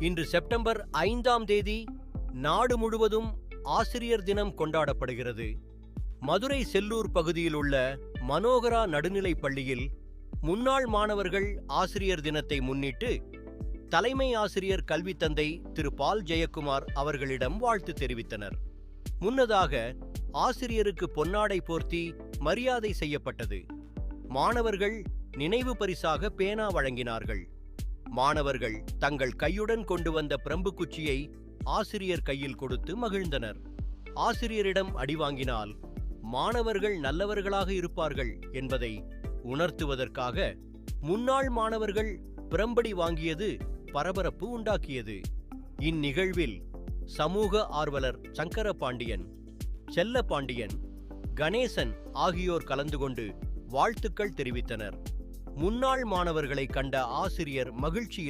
இன்று செப்டம்பர் 5ஆம் தேதி நாடு முழுவதும் ஆசிரியர் தினம் கொண்டாடப்படுகிறது. மதுரை செல்லூர் பகுதியில் உள்ள மனோகரா நடுநிலைப் பள்ளியில் முன்னாள் மாணவர்கள் ஆசிரியர் தினத்தை முன்னிட்டு தலைமை ஆசிரியர் கல்வித் தந்தை திரு பால் ஜெயக்குமார் அவர்களிடம் வாழ்த்து தெரிவித்தனர். முன்னதாக ஆசிரியருக்கு பொன்னாடை போர்த்தி மரியாதை செய்யப்பட்டது. மாணவர்கள் நினைவு பரிசாக பேனா வழங்கினார்கள். மாணவர்கள் தங்கள் கையுடன் கொண்டு வந்த பிரம்பு குச்சியை ஆசிரியர் கையில் கொடுத்து மகிழ்ந்தனர். ஆசிரியரிடம் அடி வாங்கினால் மாணவர்கள் நல்லவர்களாக இருப்பார்கள் என்பதை உணர்த்துவதற்காக முன்னாள் மாணவர்கள் பிரம்படி வாங்கியது பரபரப்பு உண்டாக்கியது. இந்நிகழ்வில் சமூக ஆர்வலர் சங்கரபாண்டியன், செல்லப்பாண்டியன், கணேசன் ஆகியோர் கலந்து கொண்டு வாழ்த்துக்கள் தெரிவித்தனர். முன்னாள் மாணவர்களை கண்ட ஆசிரியர் மகிழ்ச்சி